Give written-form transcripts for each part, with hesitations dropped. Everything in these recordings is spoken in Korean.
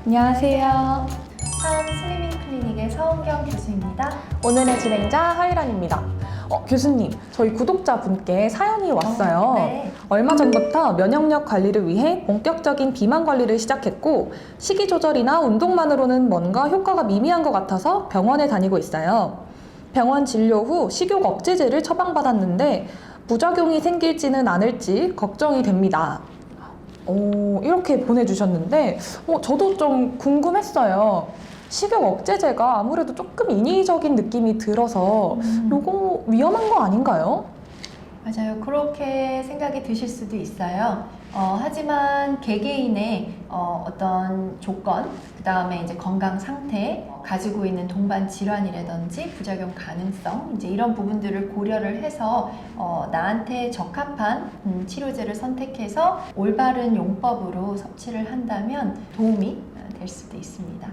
안녕하세요. 처음 슬리밍 클리닉의 서은경 교수입니다. 오늘의 진행자 하이란입니다. 교수님, 저희 구독자분께 사연이 왔어요. 네. 얼마 전부터 면역력 관리를 위해 본격적인 비만 관리를 시작했고 식이 조절이나 운동만으로는 뭔가 효과가 미미한 것 같아서 병원에 다니고 있어요. 병원 진료 후 식욕 억제제를 처방받았는데 부작용이 생길지는 않을지 걱정이 됩니다. 이렇게 보내주셨는데 저도 좀 궁금했어요. 식욕 억제제가 아무래도 조금 인위적인 느낌이 들어서 이거 위험한 거 아닌가요? 맞아요. 그렇게 생각이 드실 수도 있어요. 하지만 개개인의 어떤 조건, 그 다음에 이제 건강 상태, 가지고 있는 동반 질환이라든지 부작용 가능성, 이제 이런 부분들을 고려를 해서 나한테 적합한 치료제를 선택해서 올바른 용법으로 섭취를 한다면 도움이 될 수도 있습니다.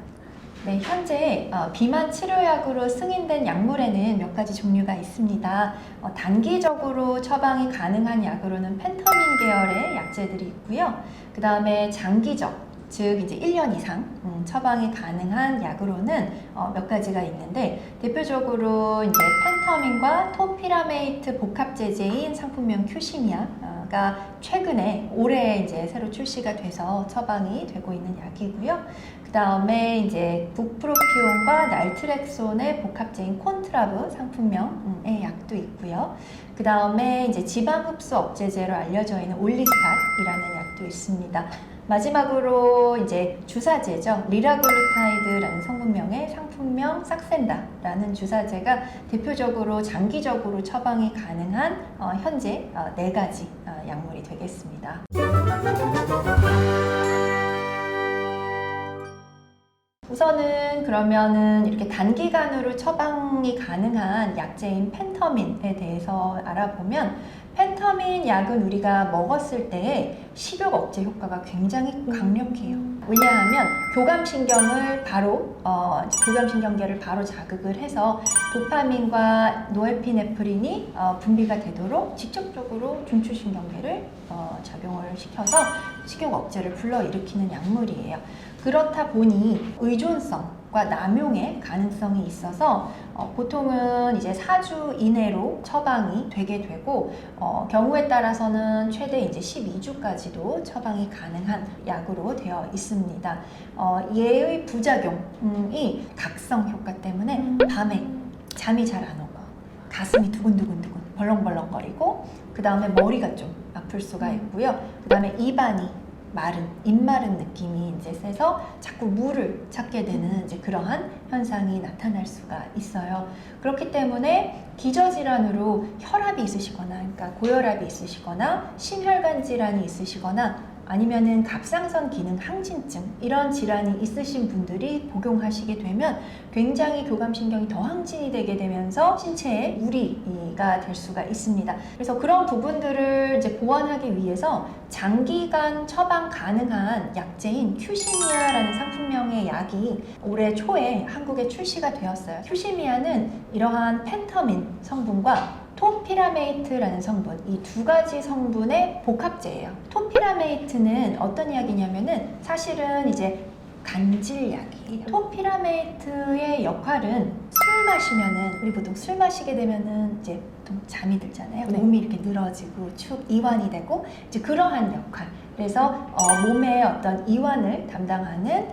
네, 현재 비만 치료약으로 승인된 약물에는 몇 가지 종류가 있습니다. 단기적으로 처방이 가능한 약으로는 펜터민 계열의 약제들이 있고요. 그 다음에 장기적, 즉 이제 1년 이상 처방이 가능한 약으로는 몇 가지가 있는데 대표적으로 이제 펜터민과 토피라메이트 복합제제인 상품명 큐시미아가 최근에 올해 이제 새로 출시가 돼서 처방이 되고 있는 약이고요. 그 다음에 이제 북프로피온과 날트렉손의 복합제인 콘트라브 상품명의 약도 있고요. 그 다음에 이제 지방 흡수 억제제로 알려져 있는 올리스탄이라는 약도 있습니다. 마지막으로 이제 주사제죠. 리라글루타이드라는 성분명의 상품명 삭센다라는 주사제가 대표적으로 장기적으로 처방이 가능한 현재 4가지 약물이 되겠습니다. 우선은 그러면은 이렇게 단기간으로 처방이 가능한 약제인 펜터민에 대해서 알아보면 펜터민 약은 우리가 먹었을 때 식욕 억제 효과가 굉장히 강력해요. 왜냐하면 교감신경계를 바로 자극을 해서 도파민과 노에피네프린이 분비가 되도록 직접적으로 중추신경계를 작용을 시켜서 식욕 억제를 불러일으키는 약물이에요. 그렇다 보니 의존성과 남용의 가능성이 있어서 보통은 이제 4주 이내로 처방이 되게 되고 경우에 따라서는 최대 이제 12주까지도 처방이 가능한 약으로 되어 있습니다. 얘의 부작용이 각성 효과 때문에 밤에 잠이 잘 안 오고 가슴이 두근두근두근 벌렁벌렁거리고 그 다음에 머리가 좀 아플 수가 있고요. 그 다음에 입안이 입마른 느낌이 이제 세서 자꾸 물을 찾게 되는 이제 그러한 현상이 나타날 수가 있어요. 그렇기 때문에 기저질환으로 혈압이 있으시거나, 그러니까 고혈압이 있으시거나, 심혈관 질환이 있으시거나, 아니면은 갑상선 기능 항진증 이런 질환이 있으신 분들이 복용하시게 되면 굉장히 교감신경이 더 항진이 되게 되면서 신체에 무리가 될 수가 있습니다. 그래서 그런 부분들을 이제 보완하기 위해서 장기간 처방 가능한 약제인 큐시미아라는 상품명의 약이 올해 초에 한국에 출시가 되었어요. 큐시미아는 이러한 펜터민 성분과 토피라메이트라는 성분, 이 2가지 성분의 복합제예요. 토피라메이트는 어떤 약이냐면은 사실은 이제 간질약이에요. 토피라메이트의 역할은 술 마시면은, 우리 보통 술 마시게 되면은 이제 보통 잠이 들잖아요. 네. 몸이 이렇게 늘어지고 축 이완이 되고 이제 그러한 역할. 그래서 몸의 어떤 이완을 담당하는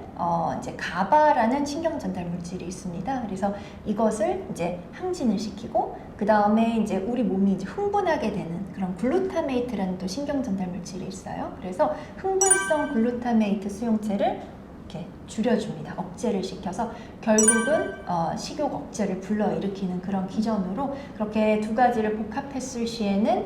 이제 가바라는 신경 전달 물질이 있습니다. 그래서 이것을 이제 항진을 시키고 그 다음에 이제 우리 몸이 이제 흥분하게 되는 그런 글루타메이트라는 또 신경 전달 물질이 있어요. 그래서 흥분성 글루타메이트 수용체를 이렇게 줄여줍니다. 억제를 시켜서 결국은 식욕 억제를 불러일으키는 그런 기전으로 그렇게 2가지를 복합했을 시에는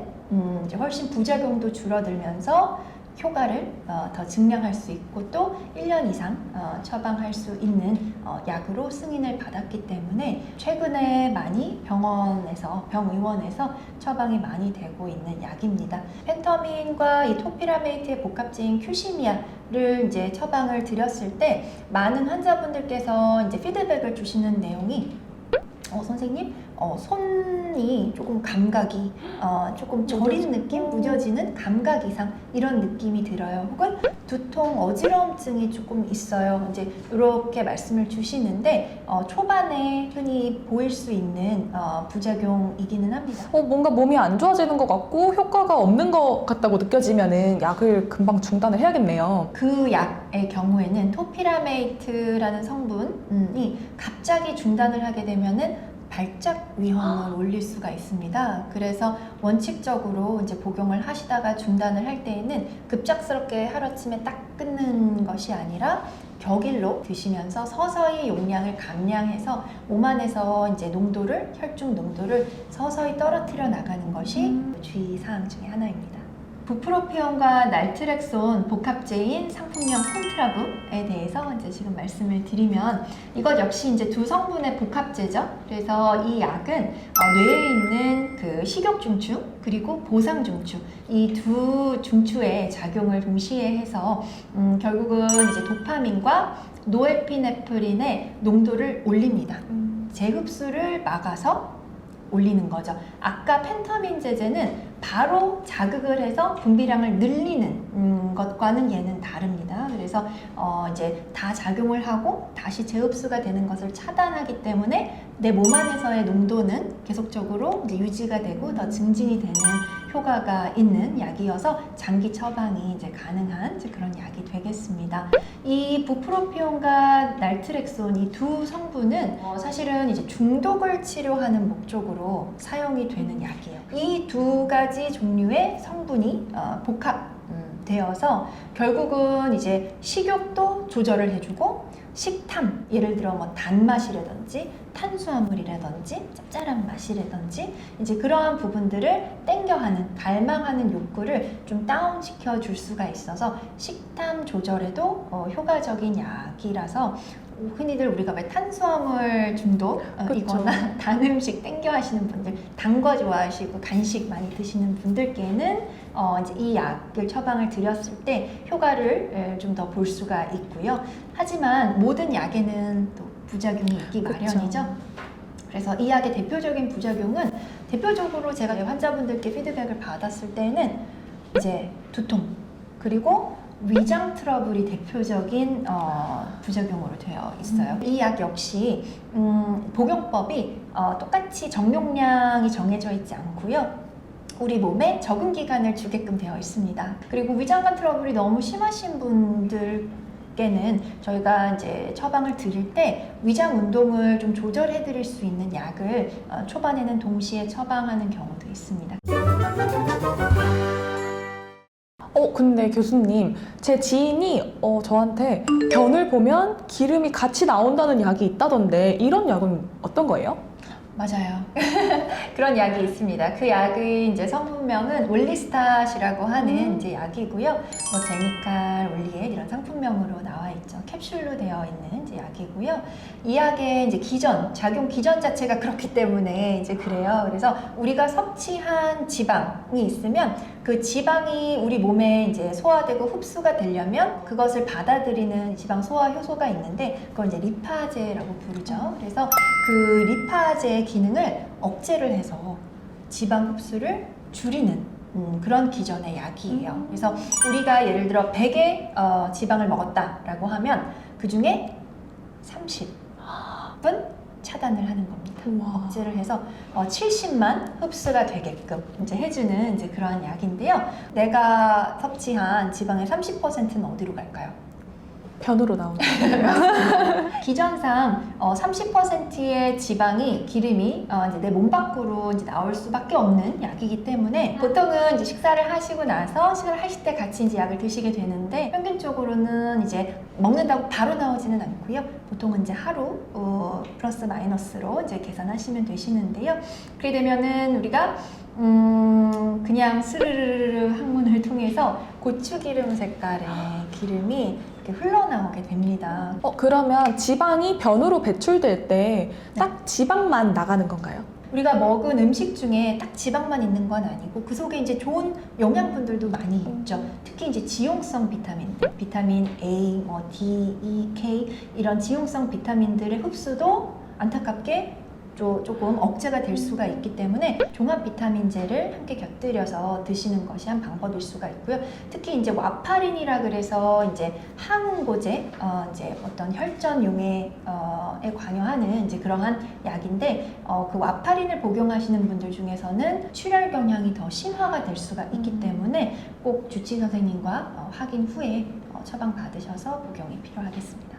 이제 훨씬 부작용도 줄어들면서 효과를 더 증량할 수 있고 또 1년 이상 처방할 수 있는 약으로 승인을 받았기 때문에 최근에 많이 병의원에서 처방이 많이 되고 있는 약입니다. 펜터민과 이 토피라메이트의 복합제인 큐시미아를 이제 처방을 드렸을 때 많은 환자분들께서 이제 피드백을 주시는 내용이 선생님 손이 조금 감각이 조금 저린 느낌, 무뎌지는 감각 이상 이런 느낌이 들어요. 혹은 두통, 어지러움증이 조금 있어요. 이제 이렇게 말씀을 주시는데 초반에 흔히 보일 수 있는 부작용이기는 합니다. 뭔가 몸이 안 좋아지는 것 같고 효과가 없는 것 같다고 느껴지면은 약을 금방 중단을 해야겠네요. 그 약의 경우에는 토피라메이트라는 성분이 갑자기 중단을 하게 되면은 발작 위험을 올릴 수가 있습니다. 그래서 원칙적으로 이제 복용을 하시다가 중단을 할 때에는 급작스럽게 하루아침에 딱 끊는 것이 아니라 격일로 드시면서 서서히 용량을 감량해서 몸 안에서 이제 농도를, 혈중 농도를 서서히 떨어뜨려 나가는 것이 주의사항 중에 하나입니다. 부프로피온과 날트렉손 복합제인 상품명 콘트라북에 대해서 이제 지금 말씀을 드리면 이것 역시 이제 두 성분의 복합제죠. 그래서 이 약은 뇌에 있는 그 식욕 중추 그리고 보상 중추 이 두 중추의 작용을 동시에 해서 결국은 이제 도파민과 노에피네프린의 농도를 올립니다. 재흡수를 막아서 올리는 거죠. 아까 펜터민 제제는 바로 자극을 해서 분비량을 늘리는 것과는 얘는 다릅니다. 그래서 이제 다 작용을 하고 다시 재흡수가 되는 것을 차단하기 때문에 내 몸 안에서의 농도는 계속적으로 이제 유지가 되고 더 증진이 되는 효과가 있는 약이어서 장기 처방이 이제 가능한 이제 그런 약이 되겠습니다. 이 부프로피온과 날트렉손 이 두 성분은 사실은 이제 중독을 치료하는 목적으로 사용이 되는 약이에요. 이 두 가지 종류의 성분이 복합되어서 결국은 이제 식욕도 조절을 해주고 식탐, 예를 들어 뭐 단맛이라든지 탄수화물이라든지 짭짤한 맛이라든지 이제 그러한 부분들을 땡겨하는, 갈망하는 욕구를 좀 다운시켜 줄 수가 있어서 식탐 조절에도 효과적인 약이라서 흔히들 우리가 왜 탄수화물 중독 이거나 단 음식 땡겨 하시는 분들, 단 거 좋아하시고 간식 많이 드시는 분들께는 이제 이 약을 처방을 드렸을 때 효과를 좀 더 볼 수가 있고요. 하지만 모든 약에는 또 부작용이 있기 마련이죠. 그래서 이 약의 대표적인 부작용은 대표적으로 제가 환자분들께 피드백을 받았을 때는 이제 두통 그리고 위장 트러블이 대표적인 부작용으로 되어 있어요. 이 약 역시 복용법이 똑같이 정용량이 정해져 있지 않고요. 우리 몸에 적응 기간을 주게끔 되어 있습니다. 그리고 위장관 트러블이 너무 심하신 분들께는 저희가 이제 처방을 드릴 때 위장 운동을 좀 조절해 드릴 수 있는 약을 초반에는 동시에 처방하는 경우도 있습니다. 근데 교수님, 제 지인이 저한테 변을 보면 기름이 같이 나온다는 약이 있다던데 이런 약은 어떤 거예요? 맞아요. 그런 약이 있습니다. 그 약의 이제 성분명은 올리스탓이라고 하는 이제 약이고요. 뭐 제니칼, 올리엣 이런 상품명으로 나와 있죠. 캡슐로 되어 있는 이제 약이고요. 이 약의 이제 작용 기전 자체가 그렇기 때문에 이제 그래요. 그래서 우리가 섭취한 지방이 있으면 그 지방이 우리 몸에 이제 소화되고 흡수가 되려면 그것을 받아들이는 지방 소화 효소가 있는데 그걸 이제 리파제라고 부르죠. 그래서 그 리파제의 기능을 억제를 해서 지방 흡수를 줄이는 그런 기전의 약이에요. 그래서 우리가 예를 들어 100의 지방을 먹었다라고 하면 그 중에 30은 차단을 하는 겁니다. 우와. 억제를 해서 70만 흡수가 되게끔 이제 해주는 이제 그러한 약인데요. 내가 섭취한 지방의 30%는 어디로 갈까요? 변으로 나오는 기전상 30%의 지방이 기름이 이제 내 몸 밖으로 이제 나올 수밖에 없는 약이기 때문에 보통은 이제 식사를 하시고 나서 식사를 하실 때 같이 이제 약을 드시게 되는데 평균적으로는 이제 먹는다고 바로 나오지는 않고요. 보통은 이제 하루 플러스 마이너스로 이제 계산하시면 되시는데요. 그렇게 되면은 우리가 그냥 스르르르 항문을 통해서 고추기름 색깔의 기름이 이렇게 흘러나오게 됩니다. 그러면 지방이 변으로 배출될 때 딱 지방만 나가는 건가요? 우리가 먹은 음식 중에 딱 지방만 있는 건 아니고 그 속에 이제 좋은 영양분들도 많이 있죠. 특히 이제 지용성 비타민들, 비타민 A, D, E, K 이런 지용성 비타민들의 흡수도 안타깝게 조금 억제가 될 수가 있기 때문에 종합 비타민제를 함께 곁들여서 드시는 것이 한 방법일 수가 있고요. 특히 이제 와파린이라 그래서 이제 항응고제, 이제 어떤 혈전용에 관여하는 이제 그러한 약인데 그 와파린을 복용하시는 분들 중에서는 출혈 경향이 더 심화가 될 수가 있기 때문에 꼭 주치의 선생님과 확인 후에 처방 받으셔서 복용이 필요하겠습니다.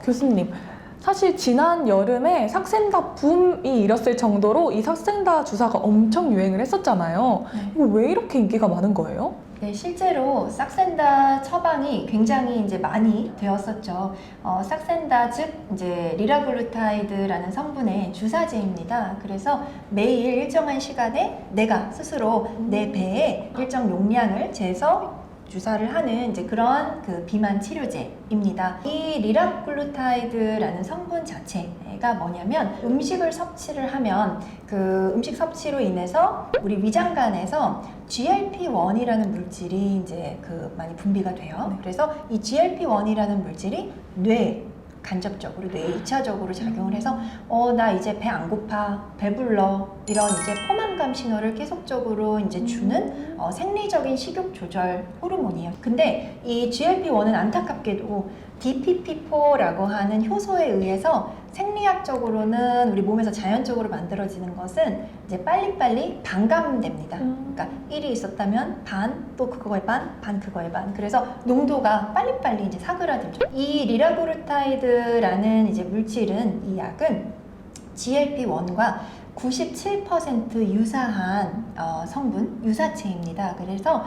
교수님. 사실 지난 여름에 삭센다 붐이 일었을 정도로 이 삭센다 주사가 엄청 유행을 했었잖아요. 네. 이거 왜 이렇게 인기가 많은 거예요? 네, 실제로 삭센다 처방이 굉장히 이제 많이 되었었죠. 삭센다 즉 이제 리라글루타이드라는 성분의 주사제입니다. 그래서 매일 일정한 시간에 내가 스스로 내 배에 일정 용량을 재서 주사를 하는 이제 그런 그 비만 치료제입니다. 이 리라글루타이드라는 성분 자체가 뭐냐면 음식을 섭취를 하면 그 음식 섭취로 인해서 우리 위장관에서 GLP-1이라는 물질이 이제 그 많이 분비가 돼요. 그래서 이 GLP-1이라는 물질이 뇌 간접적으로 뇌에 2차적으로 작용을 해서 나 이제 배 안 고파, 배불러 이런 이제 포만감 신호를 계속적으로 이제 주는 생리적인 식욕 조절 호르몬이에요. 근데 이 GLP-1은 안타깝게도 DPP-4라고 하는 효소에 의해서 생리학적으로는 우리 몸에서 자연적으로 만들어지는 것은 이제 빨리빨리 반감됩니다. 그러니까 1이 있었다면 반, 또 그거의 반, 반 그거의 반. 그래서 농도가 빨리빨리 이제 사그라들죠. 이 리라그루타이드라는 이제 물질은, 이 약은 GLP-1과 97% 유사한 성분, 유사체입니다. 그래서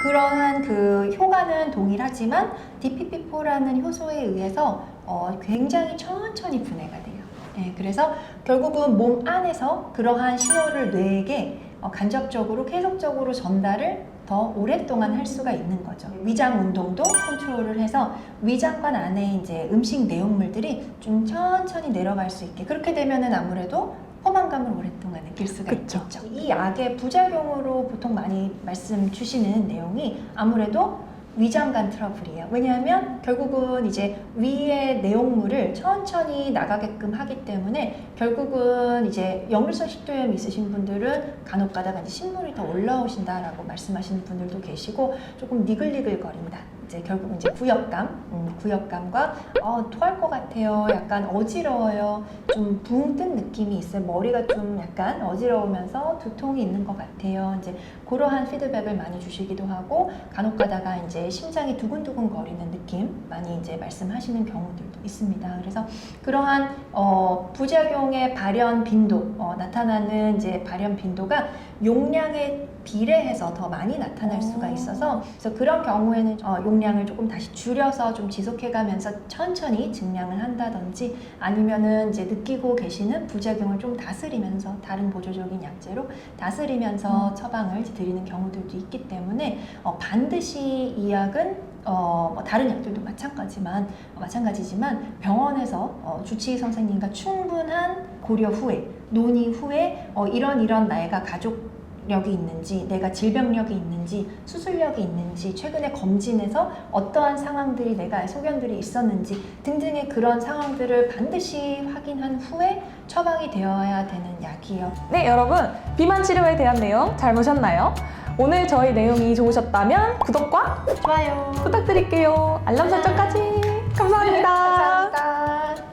그러한 그 효과는 동일하지만 DPP-4라는 효소에 의해서 굉장히 천천히 분해가 돼요. 네, 그래서 결국은 몸 안에서 그러한 신호를 뇌에게 간접적으로 계속적으로 전달을 더 오랫동안 할 수가 있는 거죠. 위장 운동도 컨트롤을 해서 위장관 안에 이제 음식 내용물들이 좀 천천히 내려갈 수 있게, 그렇게 되면은 아무래도 포만감을 오랫동안 느낄 수가 그쵸. 있겠죠. 이 약의 부작용으로 보통 많이 말씀 주시는 내용이 아무래도 위장관 트러블이에요. 왜냐하면 결국은 이제 위의 내용물을 천천히 나가게끔 하기 때문에 결국은 이제 역류성 식도염 있으신 분들은 간혹 가다가 이제 신물이 더 올라오신다라고 말씀하시는 분들도 계시고 조금 니글니글거린다. 이제 결국은 이제 구역감과 토할 것 같아요. 약간 어지러워요. 좀 붕 뜬 느낌이 있어요. 머리가 좀 약간 어지러우면서 두통이 있는 것 같아요. 이제 그러한 피드백을 많이 주시기도 하고, 간혹 가다가 이제 심장이 두근두근 거리는 느낌 많이 이제 말씀하시는 경우들도 있습니다. 그래서 그러한 부작용의 발현 빈도, 나타나는 이제 발현 빈도가 용량에 비례해서 더 많이 나타날 수가 있어서, 그래서 그런 경우에는 용량을 조금 다시 줄여서 좀 지속해가면서 천천히 증량을 한다든지, 아니면은 이제 느끼고 계시는 부작용을 좀 다스리면서 다른 보조적인 약제로 다스리면서 처방을 드리는 경우들도 있기 때문에 반드시 이 약은 뭐 다른 약들도 마찬가지지만 병원에서 주치의 선생님과 충분한 고려 후에, 논의 후에 이런 내가 가족력이 있는지, 내가 질병력이 있는지, 수술력이 있는지, 최근에 검진해서 어떠한 상황들이, 내가 소견들이 있었는지 등등의 그런 상황들을 반드시 확인한 후에 처방이 되어야 되는 약이에요. 네, 여러분, 비만 치료에 대한 내용 잘 보셨나요? 오늘 저희 내용이 좋으셨다면 구독과 좋아요. 부탁드릴게요. 알람 설정까지. 감사합니다. 감사합니다.